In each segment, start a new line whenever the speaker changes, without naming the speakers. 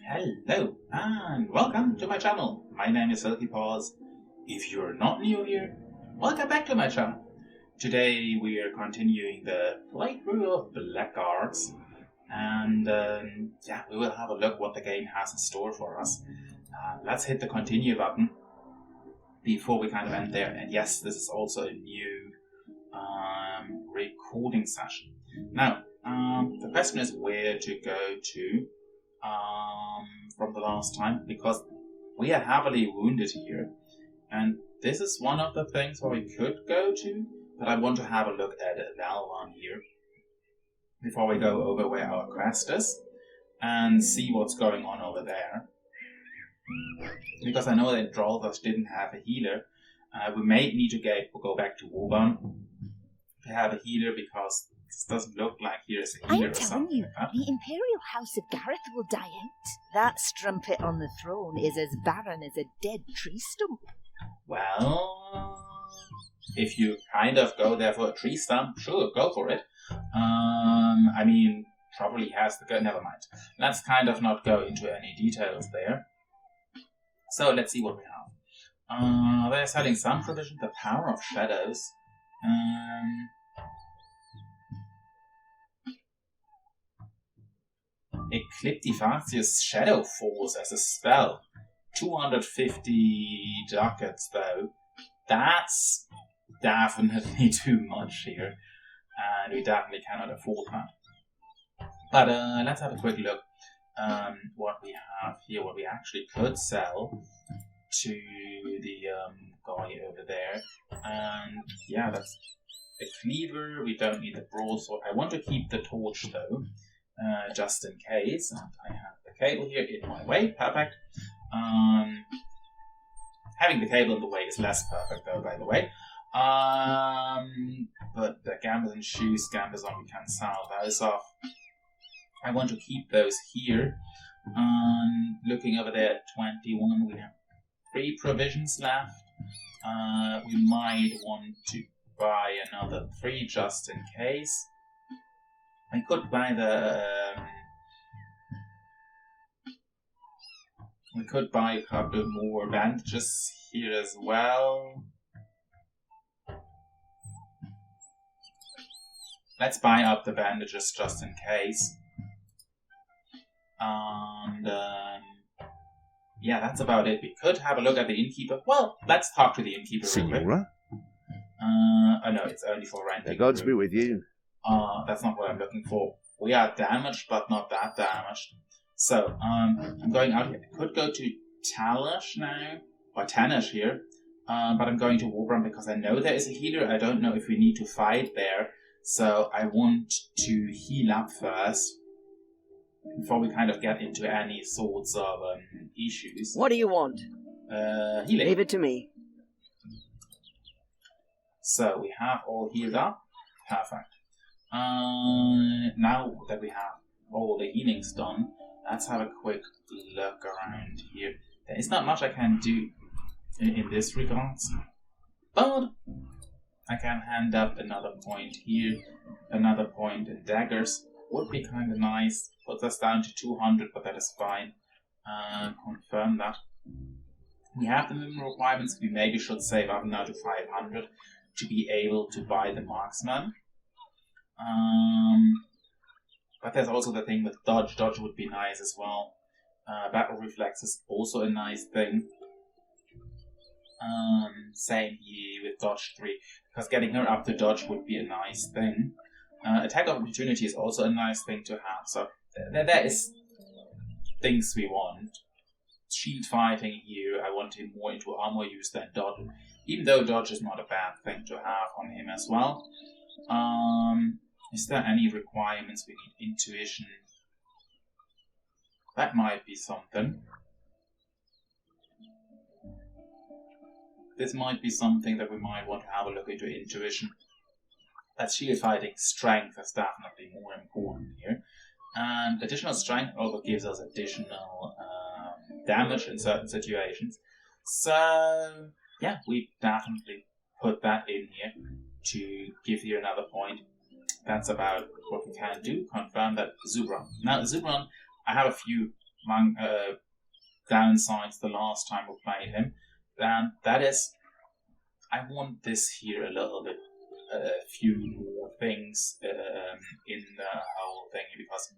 Hello and welcome to my channel. My name is Silky Paws. If you're not new here, welcome back to my channel. Today we are continuing the playthrough of Blackguards, and we will have a look what the game has in store for us. Let's hit the continue button before we kind of end there. And yes, this is also a new recording session. Now, the question is where to go to from the last time, because we are heavily wounded here, and this is one of the things where we could go to, but I want to have a look at L1 here before we go over where our quest is and see what's going on over there, because I know that Drolthos didn't have a healer. We may need to go back to Woban to have a healer, because this doesn't look like here's a healer or something like that.
The Imperial House of Gareth will die out. That strumpet on the throne is as barren as a dead tree stump.
Well, if you kind of go there for a tree stump, sure, go for it. Probably has to go. Never mind. Let's kind of not go into any details there. So let's see what we have. They're selling some provision, the power of shadows. Ecliptifacius Shadow Force as a spell. 250 ducats though. That's definitely too much here. And we definitely cannot afford that. But let's have a quick look what we have here, what we actually could sell to the guy over there. And yeah, that's a cleaver. We don't need the broadsword. I want to keep the torch though. Just in case, and I have the cable here in my way, perfect. Having the cable in the way is less perfect though, by the way. But the gambas and shoes, gambas on, we can sell those off. I want to keep those here. Looking over there at 21, we have 3 provisions left. We might want to buy another 3 just in case. I could buy we could buy a couple more bandages here as well. Let's buy up the bandages just in case. And yeah, that's about it. We could have a look at the innkeeper. Well, let's talk to the innkeeper real quick.
Signora?
Oh no, it's only for renting.
The gods be with you.
That's not what I'm looking for. We are damaged, but not that damaged. So, I'm going out here. I could go to Talash now, or Tanash here, but I'm going to Warbram because I know there is a healer. I don't know if we need to fight there, so I want to heal up first before we kind of get into any sorts of issues.
What do you want?
Healing.
Leave it to me.
So, we have all healed up. Perfect. Now that we have all the healings done, let's have a quick look around here. There is not much I can do in this regards, but I can hand up another point here, another point in daggers. Would be kind of nice. Puts us down to 200, but that is fine. Confirm that. We have the minimum requirements. We maybe should save up now to 500 to be able to buy the marksman. But there's also the thing with dodge. Dodge would be nice as well. Battle reflex is also a nice thing. Same here with dodge 3, because getting her up to dodge would be a nice thing. Attack of opportunity is also a nice thing to have. So there is things we want. Shield fighting here, I want him more into armor use than dodge, even though dodge is not a bad thing to have on him as well. Is there any requirements? We need intuition. That might be something. This might be something that we might want to have a look into, intuition. That shield fighting strength is definitely more important here. And additional strength also gives us additional damage in certain situations. So, yeah, we definitely put that in here to give you another point. That's about what we can do. Confirm that Zubron. Now, Zubron, I have a few downsides the last time we played him. And that is, I want this here a little bit, a few more things in the whole thing, because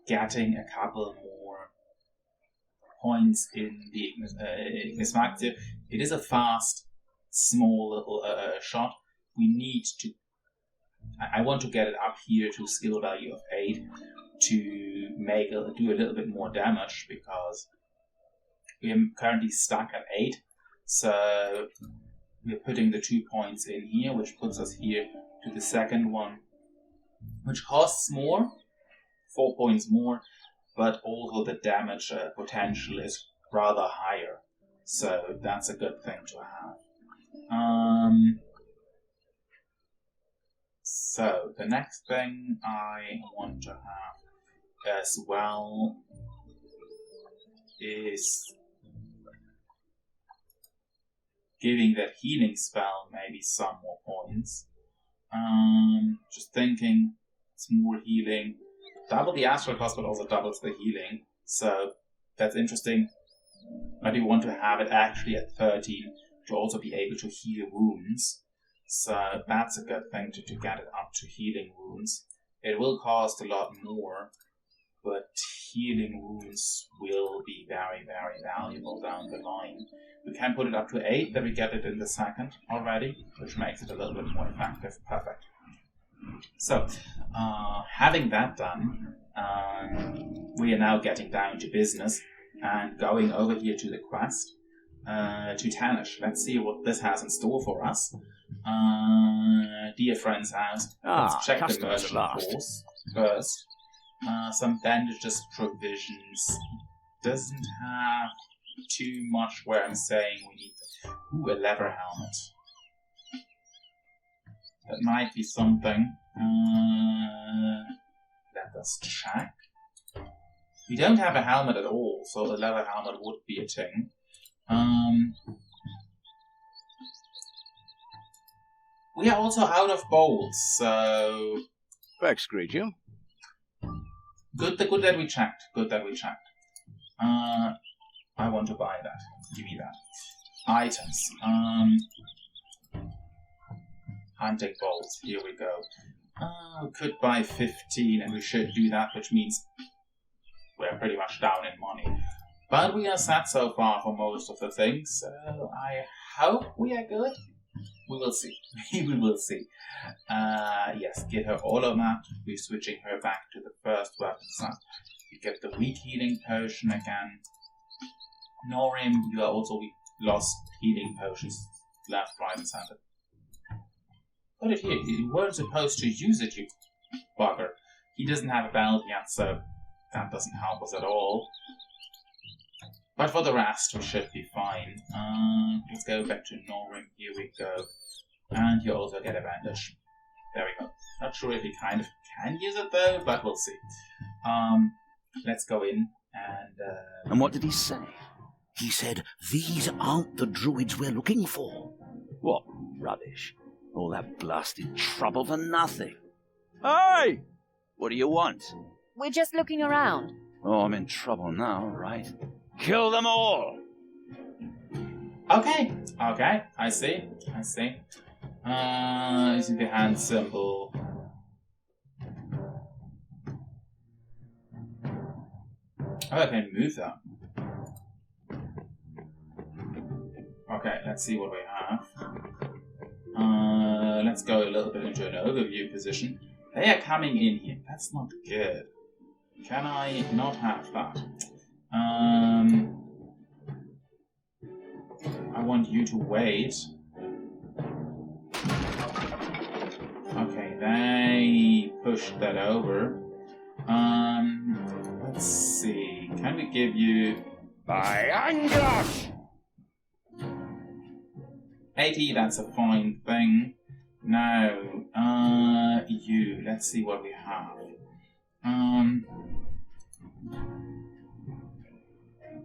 getting a couple more points in the Ignis Factor, it is a fast, small little shot. We need to, I want to get it up here to skill value of 8 to do a little bit more damage, because we are currently stuck at 8. So we're putting the 2 points in here, which puts us here to the second one, which costs more, 4 points more, but also the damage potential is rather higher. So that's a good thing to have. So the next thing I want to have as well is giving that healing spell maybe some more points. Just thinking, it's more healing. Double the astral cost, but also doubles the healing. So that's interesting. I do want to have it actually at 13 to also be able to heal wounds. So that's a good thing to get it up to healing wounds. It will cost a lot more, but healing wounds will be very, very valuable down the line. We can put it up to 8, then we get it in the second already, which makes it a little bit more effective. Perfect. So, having that done, we are now getting down to business and going over here to the quest, to Tanish. Let's see what this has in store for us. Dear friend's house. Let's check the merchant course first. Some bandages, provisions. Doesn't have too much where I'm saying we need a leather helmet. That might be something. Let us check. We don't have a helmet at all, so a leather helmet would be a thing. We are also out of bowls, so...
Vex greet you.
Good that we checked. I want to buy that. Give me that. Items. Hunting bowls. Here we go. We could buy 15, and we should do that, which means we're pretty much down in money. But we are set so far for most of the things, so I hope we are good. We will see. We will see. Yes, get her all of that. We're switching her back to the first weapon set. You get the weak healing potion again. Norim, you are also lost healing potions left, right, and center. Put it here. You weren't supposed to use it, you bugger. He doesn't have a belt yet, so that doesn't help us at all. But for the rest, we should be fine. Let's go back to Norim. Here we go. And you also get a bandage. There we go. Not sure if he kind of can use it though, but we'll see. Let's go in and...
And what did he say? He said, these aren't the druids we're looking for. What rubbish. All that blasted trouble for nothing. Hey! What do you want?
We're just looking around.
Oh, I'm in trouble now, right? Kill them all!
Okay, I see. Using the hand symbol. Oh, I can move that. Okay, let's see what we have. Let's go a little bit into an overview position. They are coming in here. That's not good. Can I not have that? I want you to wait. Okay, they pushed that over. Let's see. Can we give you...
By Angus!
80, that's a fine thing. Now, you. Let's see what we have.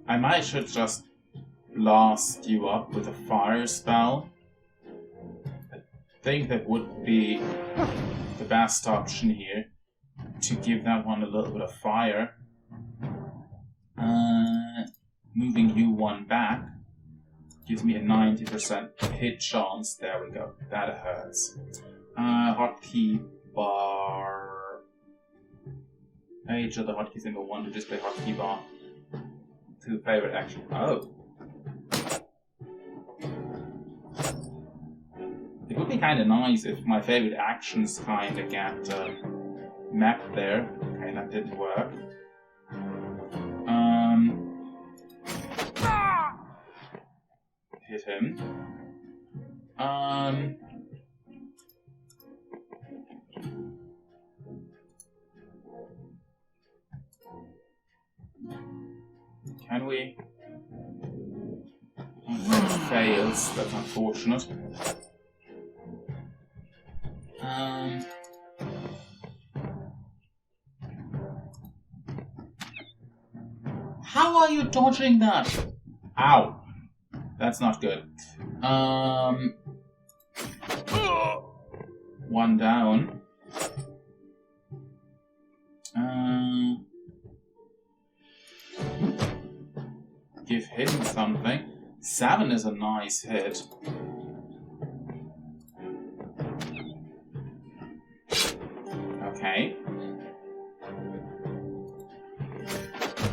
I might should just blast you up with a fire spell. I think that would be the best option here, to give that one a little bit of fire. moving you one back gives me a 90% hit chance. There we go. That hurts. Hotkey bar. Each of the hotkey symbol 1 to display hotkey bar to favorite action. Oh. It would be kind of nice if my favorite actions kind of get mapped there. Okay, that didn't work. Hit him. Can we? That fails. That's unfortunate. How are you dodging that? Ow. That's not good. One down. Give him something. 7 is a nice hit. Okay.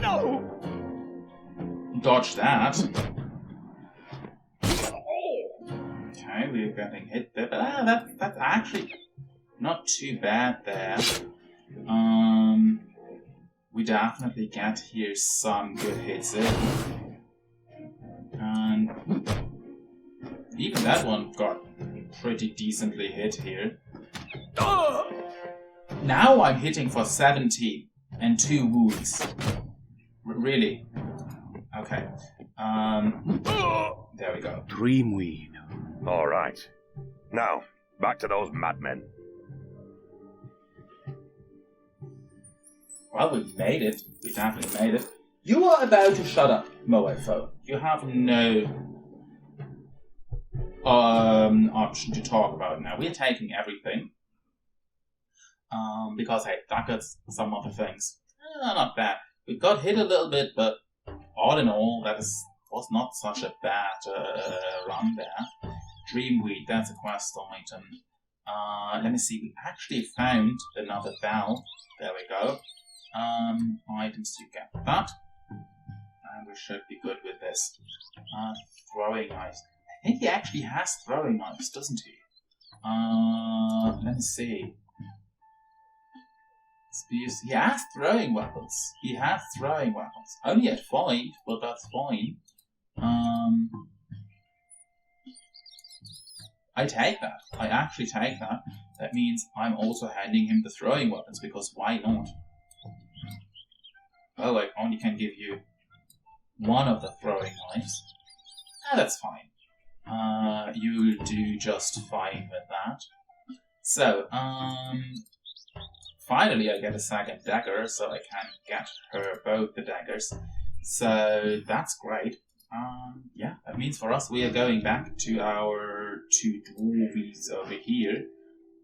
No! Dodge that. Okay, we're getting hit there. But that's actually not too bad there. We definitely get here some good hits in. And even that one got pretty decently hit here. Now I'm hitting for 17 and 2 wounds. Really? Okay. There we go.
Dreamweed.
All right. Now, back to those madmen.
Well, we made it. We definitely made it. You are about to shut up, Mofo. You have no option to talk about now. We're taking everything. Because, hey, that got some other things. Not bad. We got hit a little bit, but all in all, was not such a bad run there. Dreamweed, that's a quest item. Let me see, we actually found another bell. There we go. Items to get that. And we should be good with this. Throwing knives. I think he actually has throwing knives, doesn't he? Let me see. Spears. He has throwing weapons. He has throwing weapons. Only at 5, but that's fine. I take that. I actually take that. That means I'm also handing him the throwing weapons, because why not? Well, I only can give you one of the throwing knives. That's fine. You'll do just fine with that. So, finally I get a second dagger, so I can get her both the daggers. So, that's great. Yeah, that means for us we are going back to our 2 dwarvies over here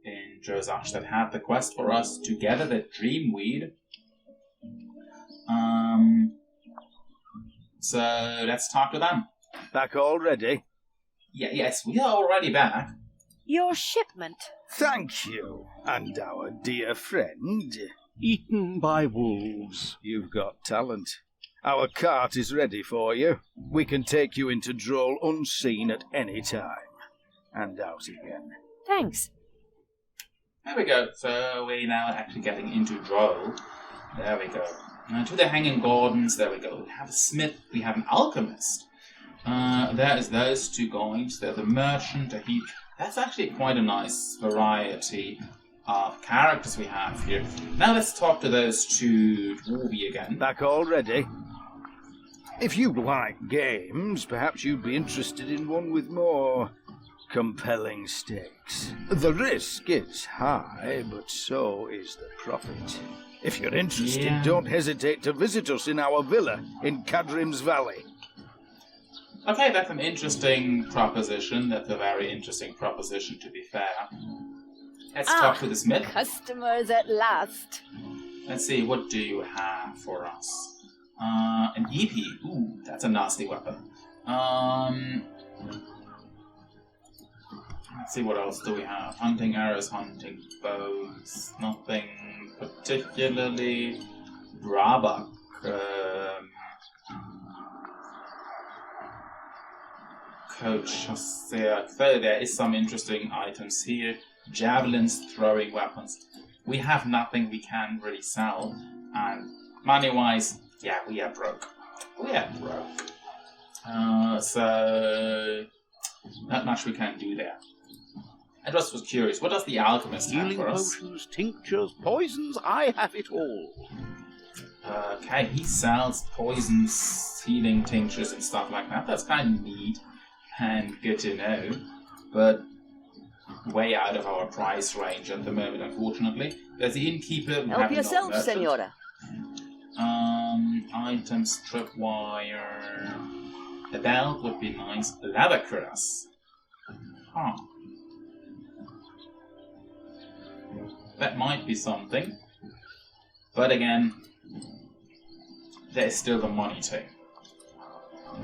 in Drozach that had the quest for us to gather the Dreamweed. So let's talk to them.
Back already?
Yes, we are already back.
Your shipment.
Thank you. And our dear friend.
Eaten by wolves.
You've got talent. Our cart is ready for you. We can take you into Droll unseen at any time. And out again.
Thanks.
There we go. So we're now actually getting into Droll. There we go. To the Hanging Gardens. There we go. We have a smith. We have an alchemist. There is those 2 guys. There's a merchant, a heap. That's actually quite a nice variety of characters we have here. Now let's talk to those 2 dwarvy again.
Back already? If you like games, perhaps you'd be interested in one with more compelling stakes. The risk is high, but so is the profit. If you're interested, don't hesitate to visit us in our villa in Cadrim's Valley.
Okay, that's an interesting proposition. That's a very interesting proposition, to be fair. Let's talk to the smith.
Customers at last.
Let's see, what do you have for us? An EP. Ooh, that's a nasty weapon. Let's see, what else do we have? Hunting arrows, hunting bows. Nothing particularly. Brabak. Coach. So there is some interesting items here. Javelins, throwing weapons. We have nothing we can really sell. And money-wise, yeah, we are broke. So not much we can do there. I just was curious, what does the alchemist have
Healing
for us?
potions, tinctures, poisons, I have it all.
Okay, he sells poisons, healing tinctures and stuff like that. That's kind of neat and good to know. But way out of our price range at the moment, unfortunately. There's the innkeeper.
Help yourself, senora.
Items, tripwire. A belt would be nice. Leather cuirass. Huh. That might be something. But again, there's still the money too.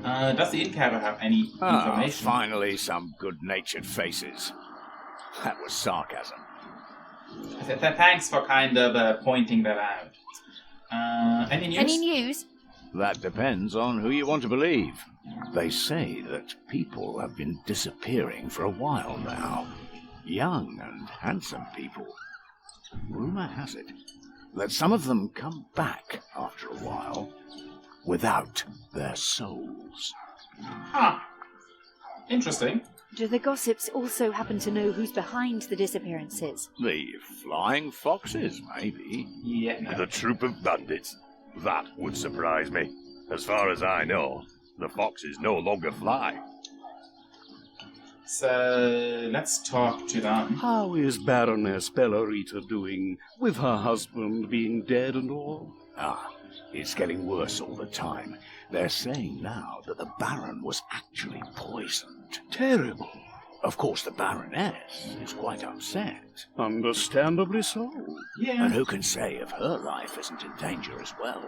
Does the innkeeper have any information?
Finally some good-natured faces. That was sarcasm.
Thanks for kind of pointing that out. Any news?
Any news?
That depends on who you want to believe. They say that people have been disappearing for a while now. Young and handsome people. Rumour has it that some of them come back after a while without their souls.
Huh. Interesting.
Do the gossips also happen to know who's behind the disappearances?
The flying foxes, maybe.
Yeah, no.
The troop of bandits. That would surprise me. As far as I know, the foxes no longer fly.
So, let's talk to them.
How is Baroness Bellarita doing, with her husband being dead and all?
It's getting worse all the time. They're saying now that the Baron was actually poisoned.
Terrible.
Of course, the Baroness is quite upset.
Understandably so.
Yeah.
And who can say if her life isn't in danger as well?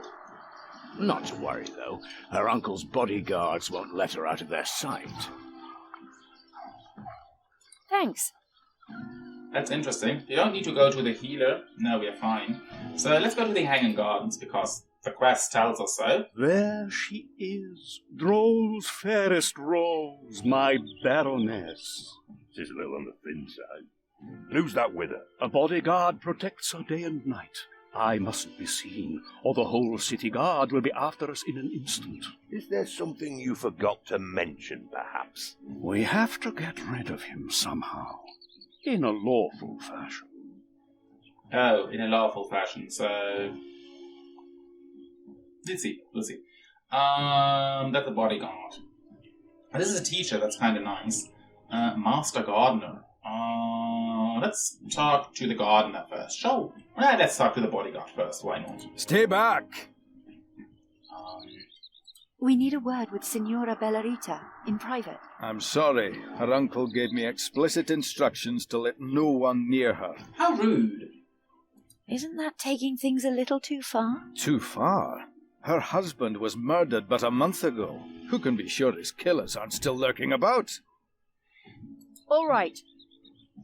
Not to worry, though. Her uncle's bodyguards won't let her out of their sight.
Thanks.
That's interesting. You don't need to go to the healer. No, we're fine. So let's go to the Hanging Gardens, because the quest tells us so.
There she is, Droll's fairest rose, my Baroness.
She's a little on the thin side. And who's that with her?
A bodyguard protects her day and night. I mustn't be seen, or the whole city guard will be after us in an instant.
Is there something you forgot to mention, perhaps?
We have to get rid of him somehow, in a lawful fashion.
Oh, in a lawful fashion, so... We'll see. That's a bodyguard. This is a teacher, that's kind of nice. Master Gardener. Let's talk to the gardener first. Let's talk to the bodyguard first, why not?
Stay back!
We need a word with Signora Bellarita, in private.
I'm sorry. Her uncle gave me explicit instructions to let no one near her.
How rude.
Isn't that taking things a little too far?
Too far? Her husband was murdered but a month ago. Who can be sure his killers aren't still lurking about?
All right.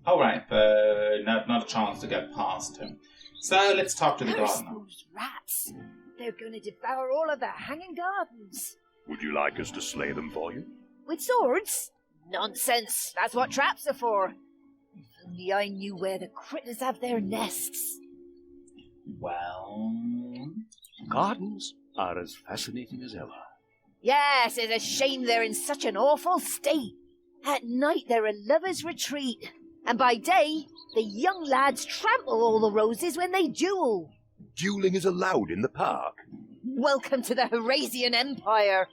Alright, not a chance to get past him. So let's talk to the
Curse
gardener.
those rats. They're going to devour all of the Hanging Gardens.
Would you like us to slay them for you?
With swords? Nonsense. That's what traps are for. If only I knew where the critters have their nests.
Well...
Gardens are as fascinating as ever.
Yes, it's a shame they're in such an awful state. At night they're a lover's retreat. And by day, the young lads trample all the roses when they duel.
Dueling is allowed in the park.
Welcome to the Herasian Empire.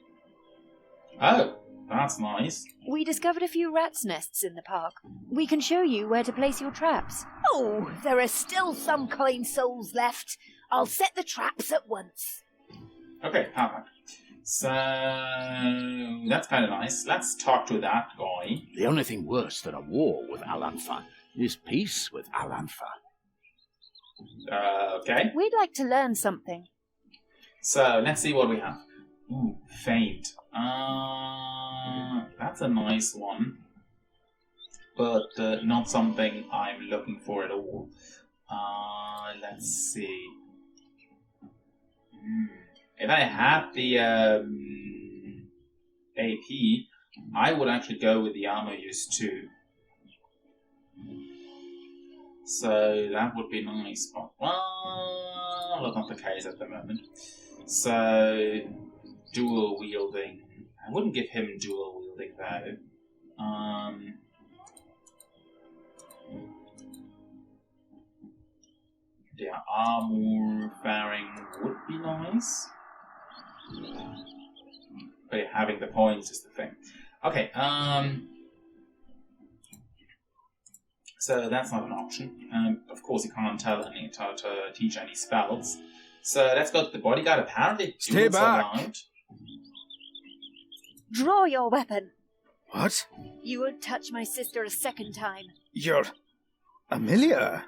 Oh, that's nice.
We discovered a few rats' nests in the park. We can show you where to place your traps.
Oh, there are still some kind souls left. I'll set the traps at once.
Okay, perfect. So, that's kind of nice. Let's talk to that guy.
The only thing worse than a war with Al-Anfa is peace with Al-Anfa.
Okay.
We'd like to learn something.
So, let's see what we have. Ooh, faint. That's a nice one. But not something I'm looking for at all. Let's see. If I had the AP, I would actually go with the armor use too. So that would be nice, but well, that's not the case at the moment. So dual wielding. I wouldn't give him dual wielding though. The armor faring would be nice. But having the points is the thing. Okay, so that's not an option. Of course, you can't tell any to teach any spells. So let's go to the bodyguard. Apparently,
Stay back.
Allowed.
Draw your weapon.
What?
You won't touch my sister a second time.
You're... Amelia?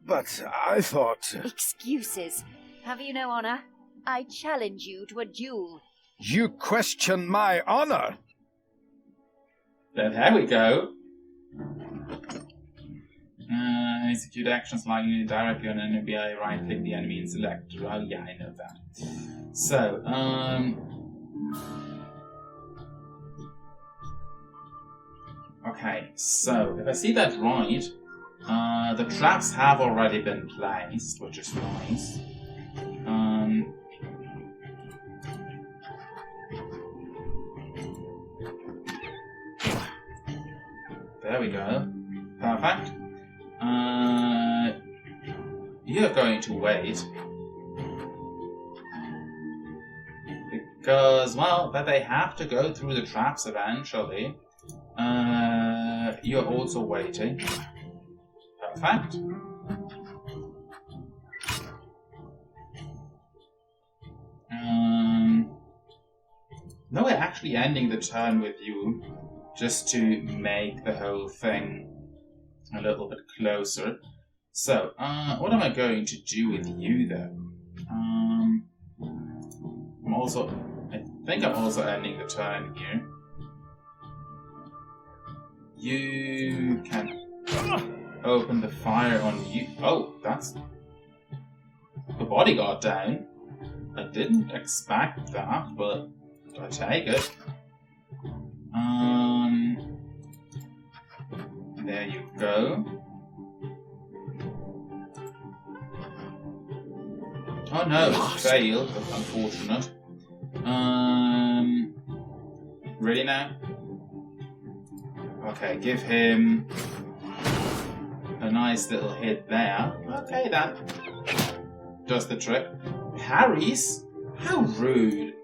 But I thought...
Excuses. Have you no honor? I challenge you to a duel.
You question my honor?
There we go. Execute actions lying directly on an enemy by right-click the enemy and select. Oh yeah, I know that. So, okay, so if I see that right, the traps have already been placed, which is nice. There we go. Perfect. You're going to wait. Because, well, that they have to go through the traps eventually. You're also waiting. Perfect. No, we're actually ending the turn with you, just to make the whole thing a little bit closer. So, what am I going to do with you, though? I think I'm also ending the turn here. You can open the fire on you. Oh, that's the bodyguard down. I didn't expect that, but I take it. There you go. Oh no, failed. That's unfortunate. Ready now? Okay, give him a nice little hit there. Okay, that does the trick. Parries? How rude.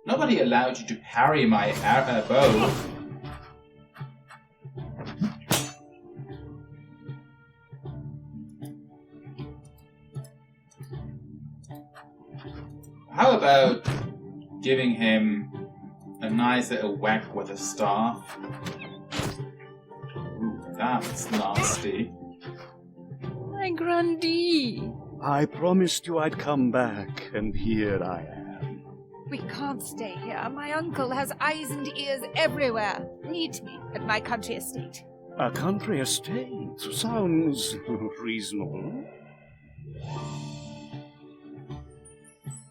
Nobody allowed you to parry my bow. How about giving him a nice little whack with a staff? Ooh, that's nasty.
My grandee.
I promised you I'd come back, and here I am.
We can't stay here. My uncle has eyes and ears everywhere. Meet me at my country estate.
A country estate sounds reasonable.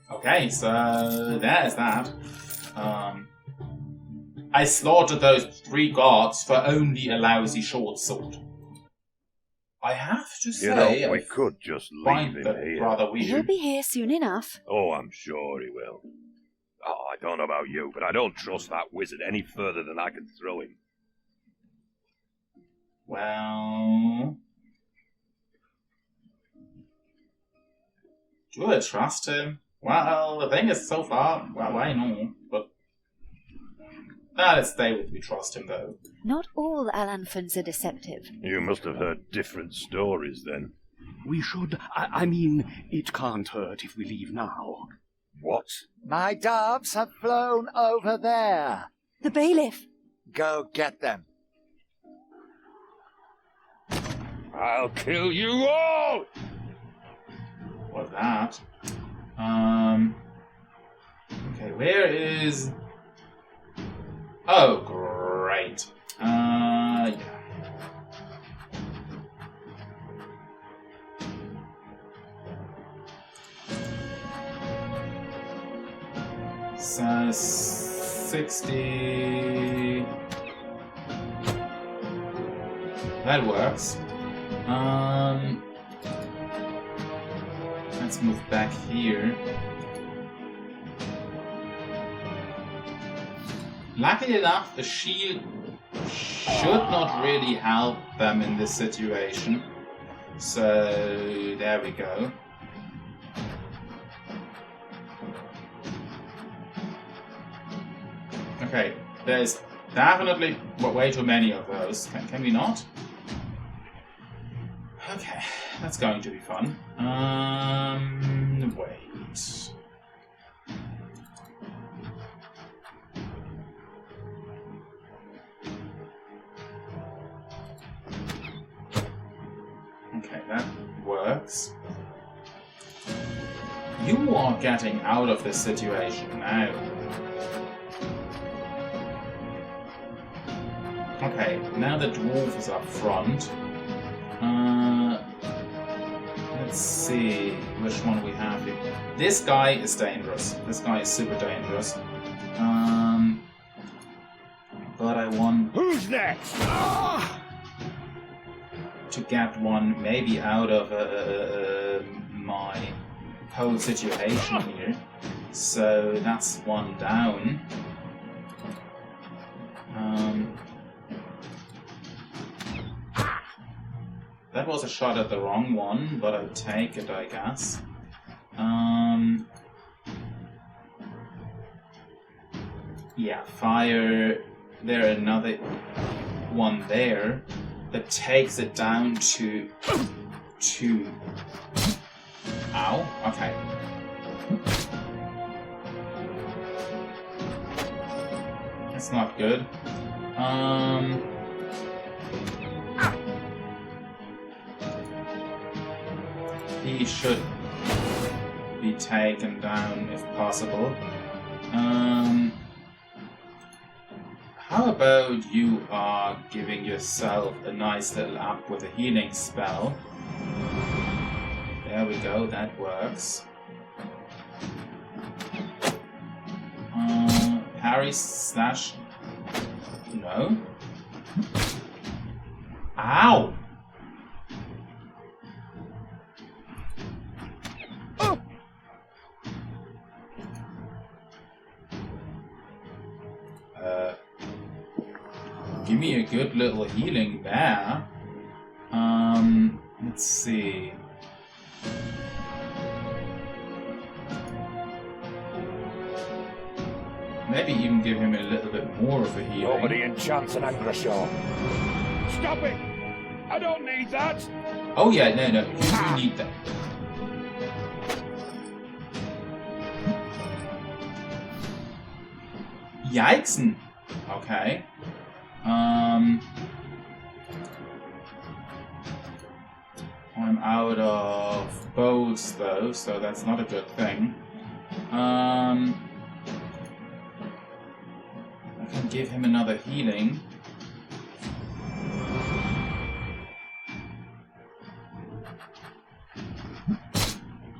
Okay, so there's that. I slaughtered those 3 gods for only a lousy short sword. I have to say,
we could just leave
find
him
that
here.
rather weird.
He'll be here soon enough.
Oh, I'm sure he will. Oh, I don't know about you, but I don't trust that wizard any further than I can throw him.
Well, do I trust him? Well, the thing is, so far, well, I know, but let's stay with we trust him, though.
Not all Alanfons are deceptive.
You must have heard different stories, then.
We should... I mean, it can't hurt if we leave now.
What?
My doves have flown over there.
The bailiff!
Go get them.
I'll kill you all!
What that? Okay, where is... Oh, great. Yeah. So, 60... That works. Let's move back here. Luckily enough, the shield should not really help them in this situation. So, there we go. Okay, there's definitely way too many of those. Can we not? Okay, that's going to be fun. Wait. Okay, that works. You are getting out of this situation now. Okay, now the dwarf is up front. Let's see which one we have here. This guy is dangerous. This guy is super dangerous. But I want...
Who's next?
To get one maybe out of my whole situation here. So that's one down. That was a shot at the wrong one, but I'll take it, I guess. Yeah, fire. There, another one there that takes it down to 2. Ow, okay. That's not good. He should be taken down if possible. How about you are giving yourself a nice little up with a healing spell? There we go, that works. Parry slash... No. Ow! Give me a good little healing there. Let's see. Maybe even give him a little bit more of a healing.
Nobody enchants an Angrashaw. Stop it! I don't need that!
Oh yeah, no, you do need that. Yikes! Okay. I'm out of bows though, so that's not a good thing. I can give him another healing.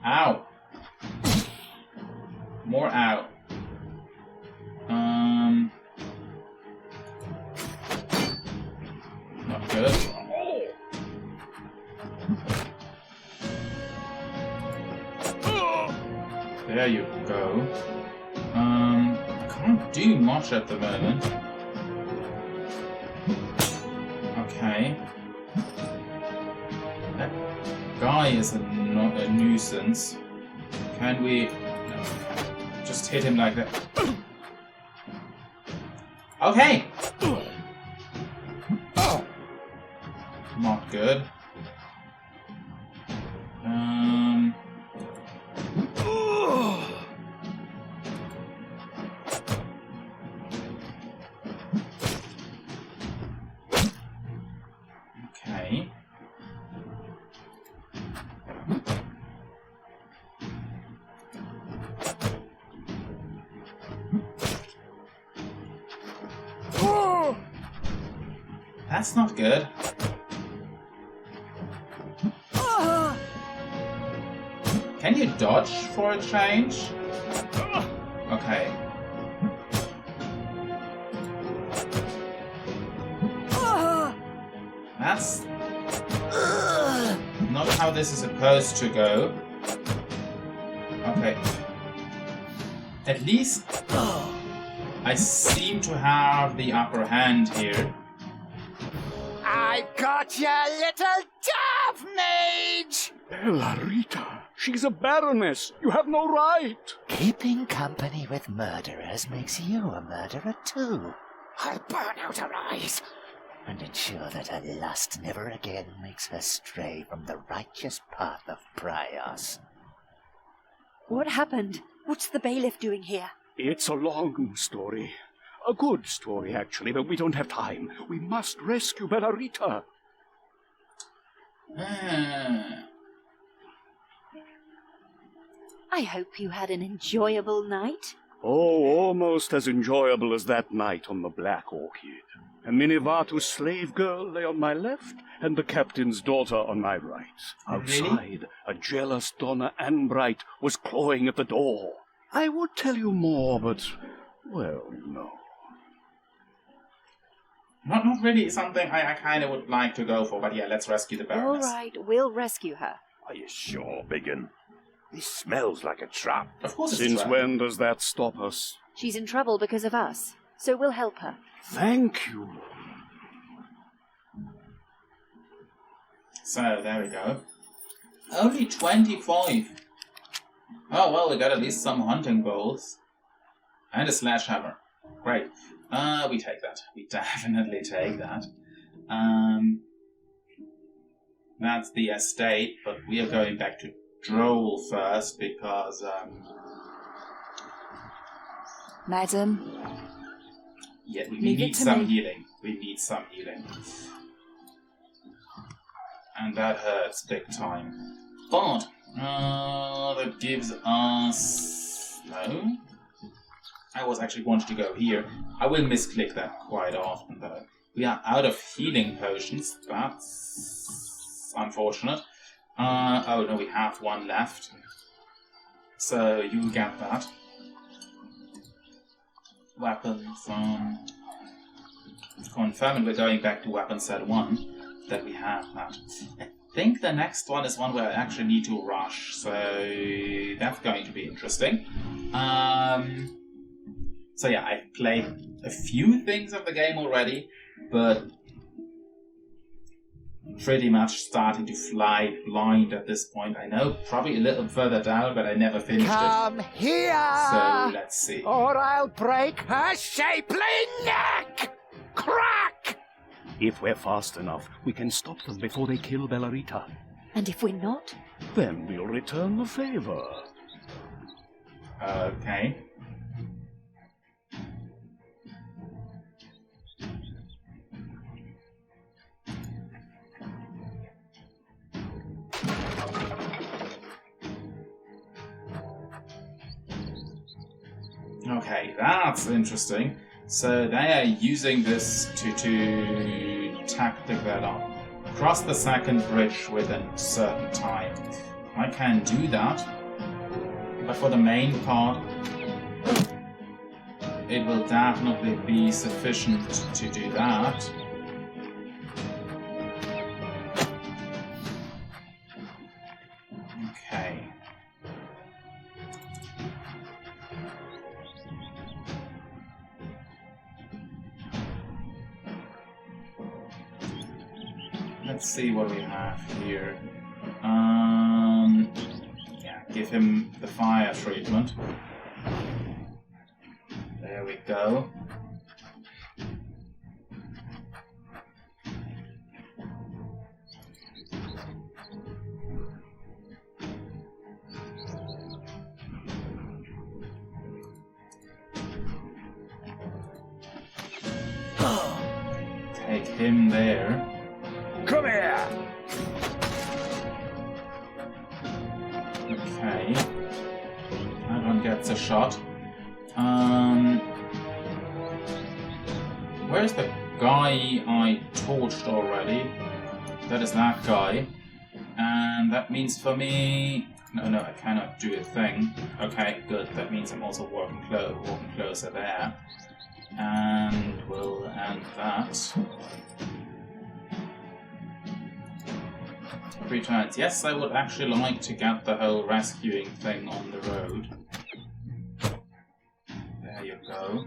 Ow! More ow. Not good. There you go. Can't do much at the moment. Okay. That guy is not a nuisance. Can we... No, just hit him like that. Okay! Not good. Okay. That's not good. Can you dodge for a change? Okay. That's not how this is supposed to go. Okay. At least I seem to have the upper hand here.
I got ya, little dove mage!
Bellarita, she's a baroness. You have no right.
Keeping company with murderers makes you a murderer too. I'll burn out her eyes and ensure that her lust never again makes her stray from the righteous path of Prios.
What happened? What's the bailiff doing here?
It's a long story. A good story, actually, but we don't have time. We must rescue Bellarita.
I hope you had an enjoyable night.
Oh, almost as enjoyable as that night on the Black Orchid. A Minivatu slave girl lay on my left, and the captain's daughter on my right. Outside, a jealous Donna Anbright was clawing at the door. I would tell you more, but, well, no.
Not really something I kind of would like to go for, but yeah, let's rescue the Baroness.
All right, we'll rescue her.
Are you sure, Biggin? This smells like a trap.
Of course it's a
Since
trap.
when does that stop us?
She's in trouble because of us, so we'll help her.
Thank you.
So, there we go. Only 25. Oh, well, we got at least some hunting bowls. And a sledgehammer. Great. We take that. We definitely take that. That's the estate, but we are going back to Droll first because,
Madam.
yeah, we
Leave it
need
to
some
me.
healing. We need some healing. And that hurts big time. But, that gives us... No? I was actually wanting to go here. I will misclick that quite often, though. We are out of healing potions. That's unfortunate. Oh no, we have one left. So you get that. Weapons, confirm, and we're going back to weapon set 1. That we have that. I think the next one is one where I actually need to rush, so that's going to be interesting. So yeah, I've played a few things of the game already, but pretty much starting to fly blind at this point. I know, probably a little further down, but I never finished
Come
it.
here!
So let's see.
Or I'll break her shapely neck! Crack!
If we're fast enough, we can stop them before they kill Bellarita.
And if we're not?
Then we'll return the favor.
Okay. Okay, that's interesting. So they are using this to tactic that up. Cross the second bridge within a certain time. I can do that, but for the main part, it will definitely be sufficient to do that. Okay. Let's see what we have here. Yeah, give him the fire treatment. There we go. Take him there.
Come here!
Okay. That one gets a shot. Where's the guy I torched already. That is that guy. And that means for me... No, I cannot do a thing. Okay, good. That means I'm also walking closer there. And we'll end that. 3 turns. Yes, I would actually like to get the whole rescuing thing on the road. There you go.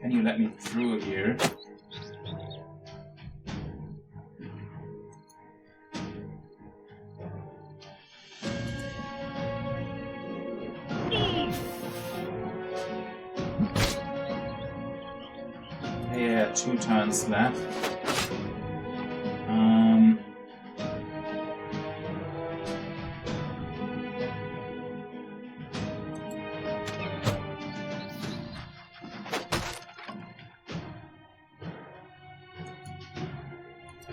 Can you let me through here? Yeah, 2 turns left.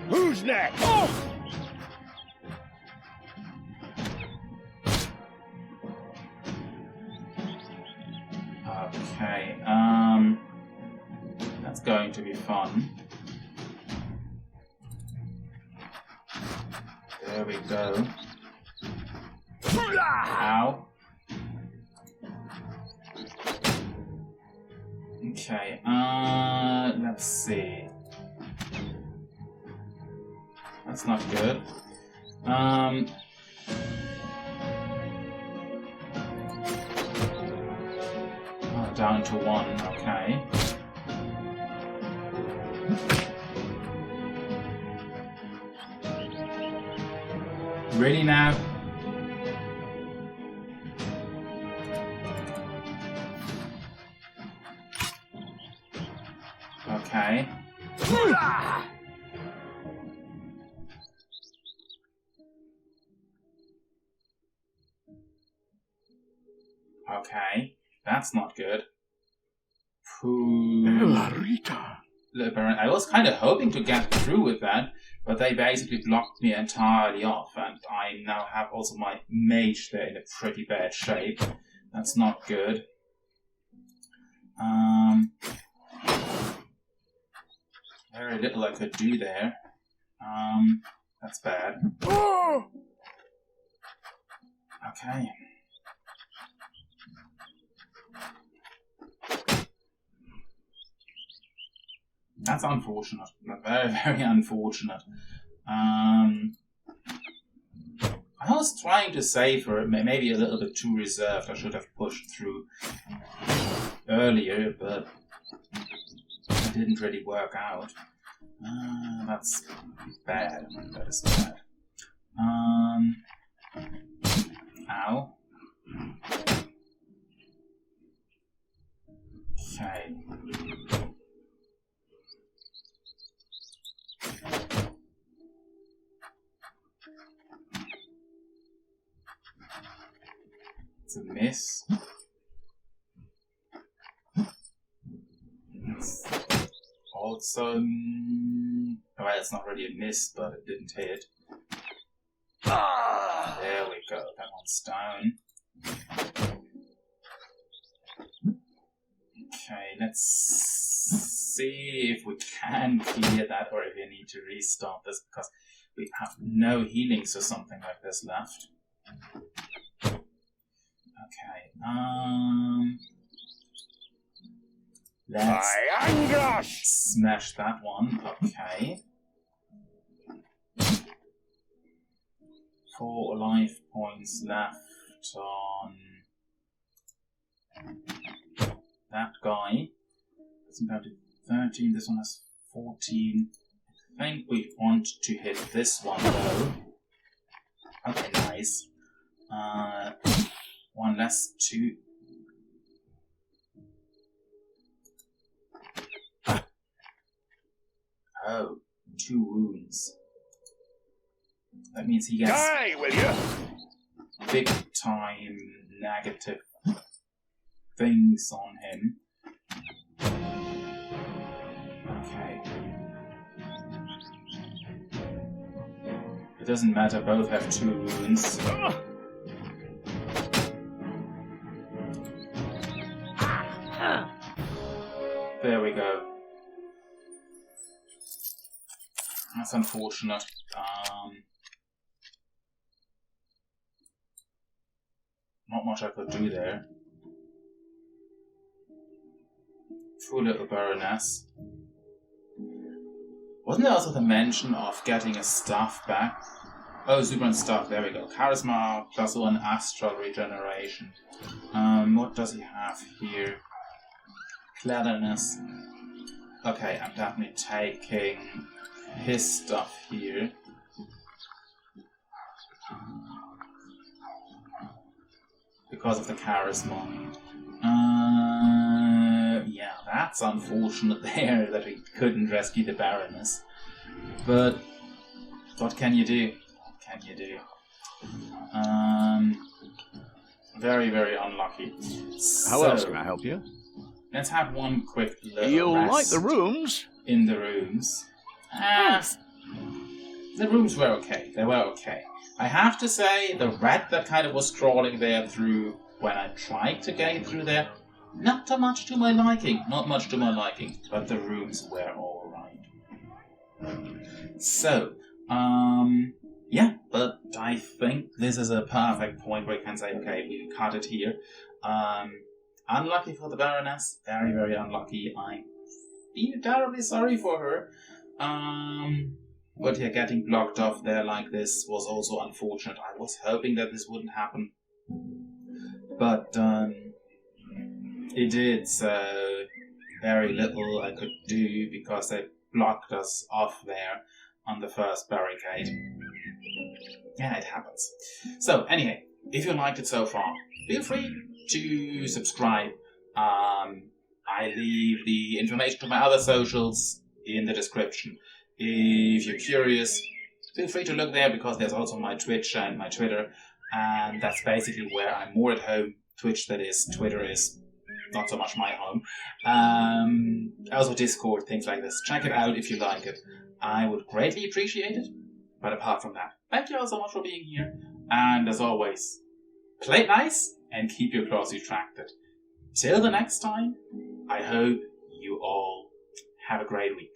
Who's next?
Okay, that's going to be fun. There we go. Ow. Okay, let's see. That's not good. Down to 1, okay. Ready now? Okay. Okay, that's not good.
Larita.
I was kind of hoping to get through with that, but they basically blocked me entirely off, and I now have also my mage there in a pretty bad shape. That's not good. Very little I could do there. That's bad. Okay. That's unfortunate. Very, very unfortunate. I was trying to say for it, maybe a little bit too reserved. I should have pushed through earlier, but it didn't really work out. That's bad. That is bad. Ow. Okay. It's a miss. It's also... well, it's not really a miss, but it didn't hit. There we go. That one's down. Okay, let's see if we can clear that or if we need to restart this because we have no healings or something like this left. Okay, let's smash that one. Okay. 4 life points left on that guy. It's down to 13. This one has 14. I think we want to hit this one though. Okay, nice. 1 less, 2. Oh, 2 wounds. That means he gets big time negative things on him. Okay. It doesn't matter, both have 2 wounds. There we go. That's unfortunate. Not much I could do there. Poor little baroness. Wasn't there also the mention of getting his stuff back? Oh, super and stuff, there we go. Charisma +1 astral regeneration. What does he have here? Cleverness. Okay, I'm definitely taking his stuff here. Because of the charisma. Yeah, that's unfortunate there that we couldn't rescue the baroness. But what can you do? What can you do? Very, very unlucky.
How else can I help you?
Let's have one quick little
You'll
rest
like the rooms?
in the rooms. The rooms were okay. They were okay. I have to say, the rat that kind of was crawling there through when I tried to get through there, not too much to my liking. Not much to my liking. But the rooms were alright. So, yeah, but I think this is a perfect point where you can say, okay, we cut it here. Unlucky for the baroness. Very, very unlucky. I feel terribly sorry for her. But yeah, getting blocked off there like this was also unfortunate. I was hoping that this wouldn't happen. But, it did, so very little I could do because they blocked us off there on the first barricade. Yeah, it happens. So, anyway, if you liked it so far, feel free to subscribe. I leave the information to my other socials in the description. If you're curious, feel free to look there because there's also my Twitch and my Twitter, and that's basically where I'm more at home. Twitch, that is. Twitter is not so much my home. Also Discord, things like this. Check it out if you like it. I would greatly appreciate it. But apart from that, thank you all so much for being here. And as always, play it nice and keep your claws retracted. Till the next time, I hope you all have a great week.